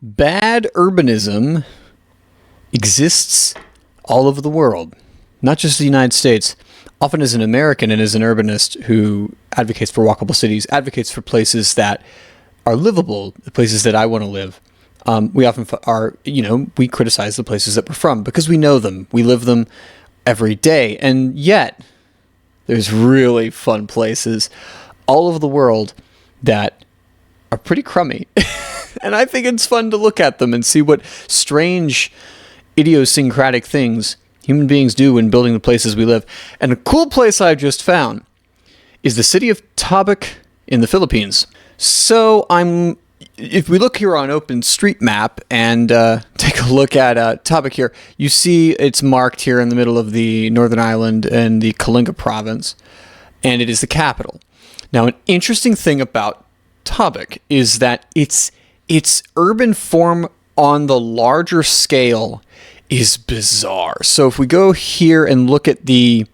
Bad urbanism exists all over the world, not just the United States. Often as an American and as an urbanist who advocates for walkable cities, advocates for places that are livable, the places that I want to live, we often we criticize the places that we're from because we know them, we live them every day. And yet there's really fun places all over the world that are pretty crummy. And I think it's fun to look at them and see what strange, idiosyncratic things human beings do in building the places we live. And a cool place I just found is the city of Tabac in the Philippines. So if we look here on OpenStreetMap and take a look at Tabac here, you see it's marked here in the middle of the northern island in the Kalinga province, and it is the capital. Now, an interesting thing about Tabac is that its urban form on the larger scale is bizarre. So if we go here and look at the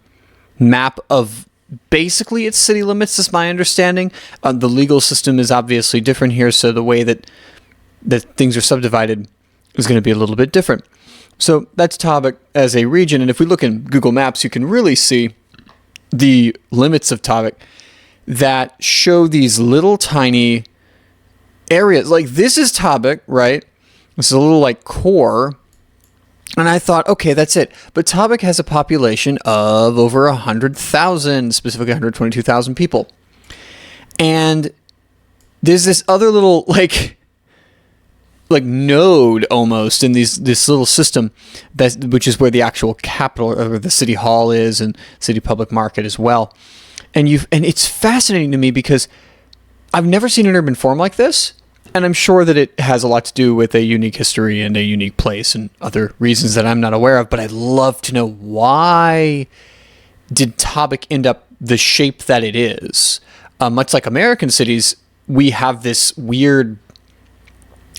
map of basically its city limits, is my understanding. The legal system is obviously different here, so the way that things are subdivided is going to be a little bit different. So that's Tabac as a region, and if we look in Google Maps, you can really see the limits of Tabac that show these little tiny areas. Like this is Tabac, right? This is a little like core. And I thought, okay, that's it. But Tabac has a population of over 100,000, specifically 122,000 people. And there's this other little like node almost in this little system which is where the actual capital or the city hall is, and city public market as well. And it's fascinating to me because I've never seen an urban form like this. And I'm sure that it has a lot to do with a unique history and a unique place and other reasons that I'm not aware of. But I'd love to know, why did Tabac end up the shape that it is? Much like American cities, we have this weird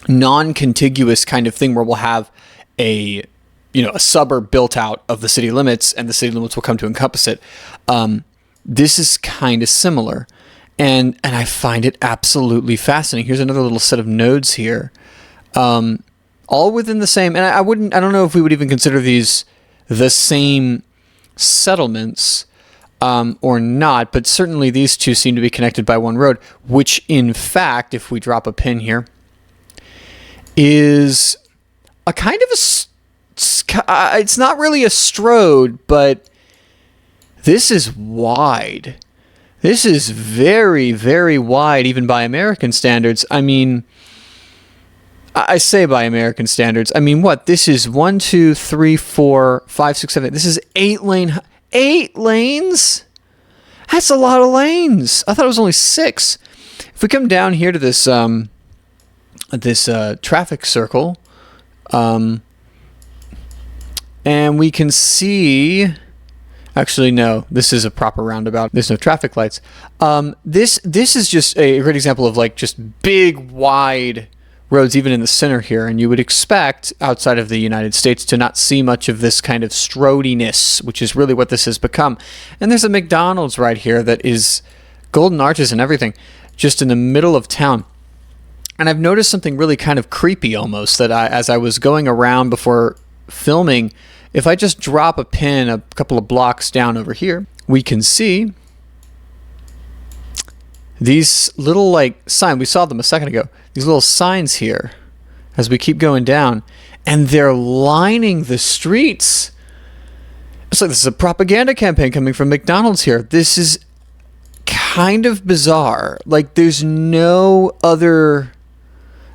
non-contiguous kind of thing where we'll have a suburb built out of the city limits, and the city limits will come to encompass it. This is kind of similar. And I find it absolutely fascinating. Here's another little set of nodes here, all within the same. And I don't know if we would even consider these the same settlements or not, but certainly these two seem to be connected by one road, which in fact, if we drop a pin here, is a kind of it's not really a strode, but this is wide. This is very, very wide, even by American standards. I mean, I say by American standards. I mean, what? This is 1, 2, 3, 4, 5, 6, 7. This is 8 lanes? That's a lot of lanes. I thought it was only 6. If we come down here to this traffic circle, and we can see. Actually, no, this is a proper roundabout. There's no traffic lights. This is just a great example of like just big, wide roads, even in the center here. And you would expect outside of the United States to not see much of this kind of strodiness, which is really what this has become. And there's a McDonald's right here that is golden arches and everything, just in the middle of town. And I've noticed something really kind of creepy almost, that as I was going around before filming, if I just drop a pin a couple of blocks down over here, we can see these little like signs. We saw them a second ago. These little signs here as we keep going down, and they're lining the streets. It's like this is a propaganda campaign coming from McDonald's here. This is kind of bizarre. Like there's no other.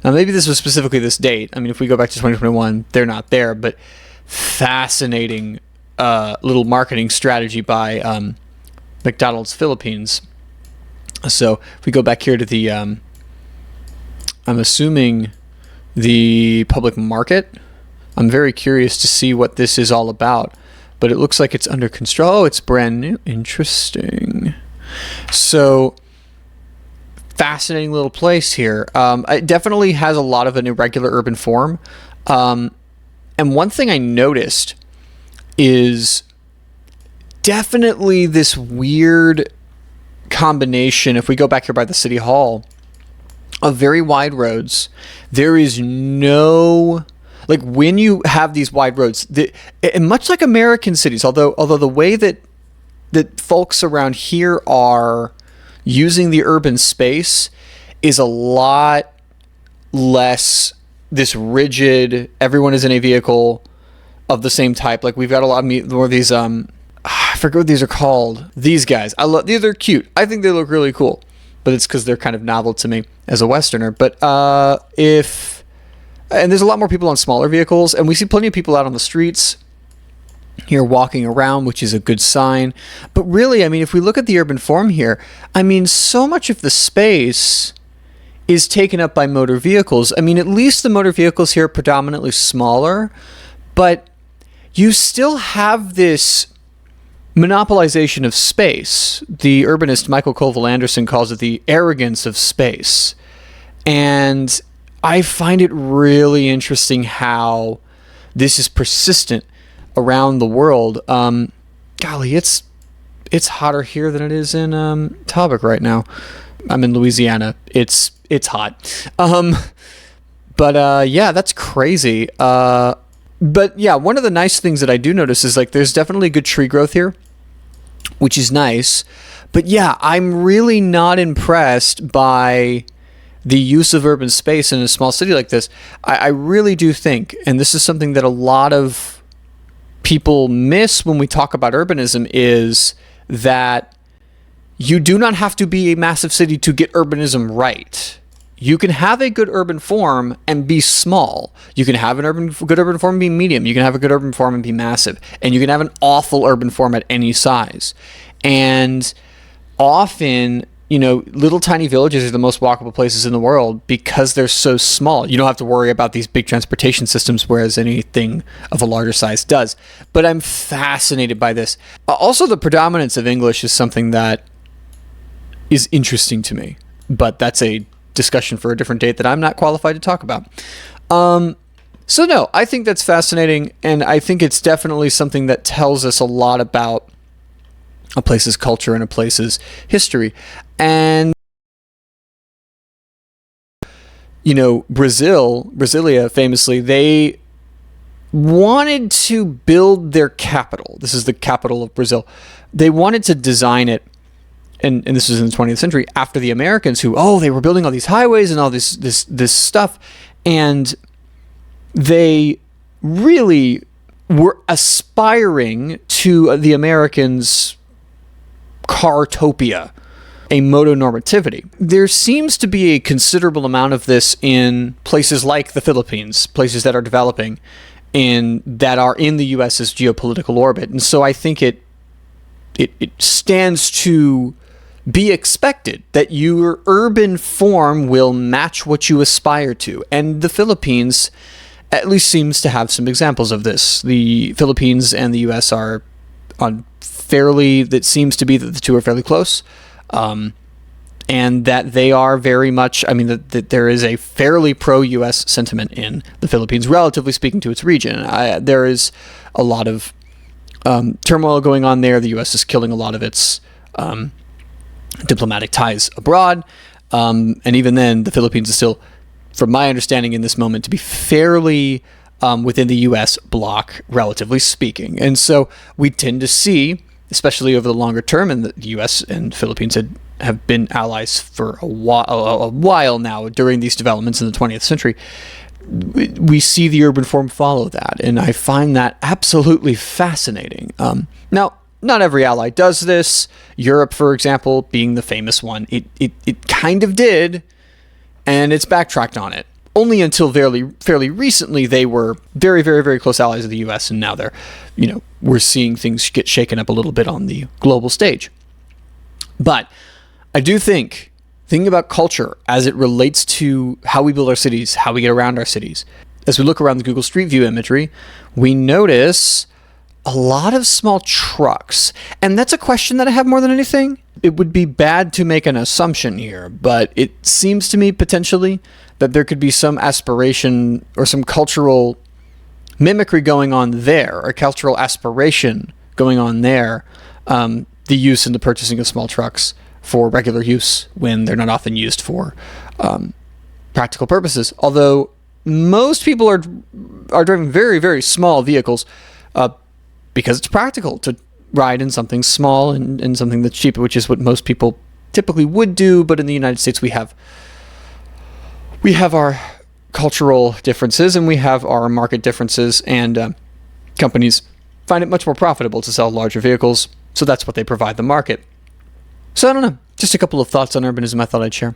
Now maybe this was specifically this date. I mean, if we go back to 2021, they're not there, but fascinating little marketing strategy by McDonald's Philippines. So if we go back here to the, I'm assuming the public market, I'm very curious to see what this is all about, but it looks like it's under construction. Oh, it's brand new. Interesting. So fascinating little place here. It definitely has a lot of an irregular urban form. And one thing I noticed is definitely this weird combination. If we go back here by the city hall, of very wide roads. There is no, like, when you have these wide roads, and much like American cities, although the way that folks around here are using the urban space is a lot less this rigid, everyone is in a vehicle of the same type. Like, we've got a lot more of these, I forget what these are called. These guys, these are cute. I think they look really cool, but it's because they're kind of novel to me as a Westerner. But and there's a lot more people on smaller vehicles, and we see plenty of people out on the streets here walking around, which is a good sign. But really, I mean, if we look at the urban form here, I mean, so much of the space is taken up by motor vehicles. I mean, at least the motor vehicles here are predominantly smaller, but you still have this monopolization of space. The urbanist Michael Koval-Anderson calls it the arrogance of space. And I find it really interesting how this is persistent around the world. Golly, it's hotter here than it is in Talbot right now. I'm in Louisiana. It's hot. But yeah, that's crazy. But yeah, one of the nice things that I do notice is, like, there's definitely good tree growth here, which is nice. But yeah, I'm really not impressed by the use of urban space in a small city like this. I really do think, and this is something that a lot of people miss when we talk about urbanism, is that you do not have to be a massive city to get urbanism right. You can have a good urban form and be small. You can have good urban form and be medium. You can have a good urban form and be massive. And you can have an awful urban form at any size. And often, you know, little tiny villages are the most walkable places in the world because they're so small. You don't have to worry about these big transportation systems, whereas anything of a larger size does. But I'm fascinated by this. Also, the predominance of English is something that is interesting to me. But that's a discussion for a different date that I'm not qualified to talk about. So no, I think that's fascinating, and I think it's definitely something that tells us a lot about a place's culture and a place's history. And you know, Brasilia famously, they wanted to build their capital. This is the capital of Brazil. They wanted to design it, and this was in the 20th century, after the Americans, who, they were building all these highways and all this stuff, and they really were aspiring to the Americans' cartopia, a motonormativity. There seems to be a considerable amount of this in places like the Philippines, places that are developing that are in the U.S.'s geopolitical orbit, and so I think it stands to be expected that your urban form will match what you aspire to. And the Philippines at least seems to have some examples of this. The Philippines and the U.S. are on that seems to be that the two are fairly close. And that they are very much, that there is a fairly pro-U.S. sentiment in the Philippines, relatively speaking to its region. There is a lot of turmoil going on there. The U.S. is killing a lot of its diplomatic ties abroad. And even then, the Philippines is still, from my understanding in this moment, to be fairly within the U.S. bloc, relatively speaking. And so we tend to see, especially over the longer term, and the U.S. and Philippines have been allies for a while now during these developments in the 20th century, we see the urban form follow that. And I find that absolutely fascinating. Now, not every ally does this. Europe, for example, being the famous one, it kind of did, and it's backtracked on it. Only until fairly recently, they were very, very, very close allies of the U.S., and now they're, we're seeing things get shaken up a little bit on the global stage. But I do think, thinking about culture as it relates to how we build our cities, how we get around our cities, as we look around the Google Street View imagery, we notice a lot of small trucks. And that's a question that I have more than anything. It would be bad to make an assumption here, but it seems to me potentially that there could be some aspiration or some cultural mimicry going on there, or cultural aspiration going on there. The use and the purchasing of small trucks for regular use when they're not often used for practical purposes. Although most people are driving very, very small vehicles because it's practical to ride in something small and something that's cheap, which is what most people typically would do. But in the United States, we have our cultural differences and we have our market differences, and companies find it much more profitable to sell larger vehicles, so that's what they provide the market. So I don't know, just a couple of thoughts on urbanism I thought I'd share.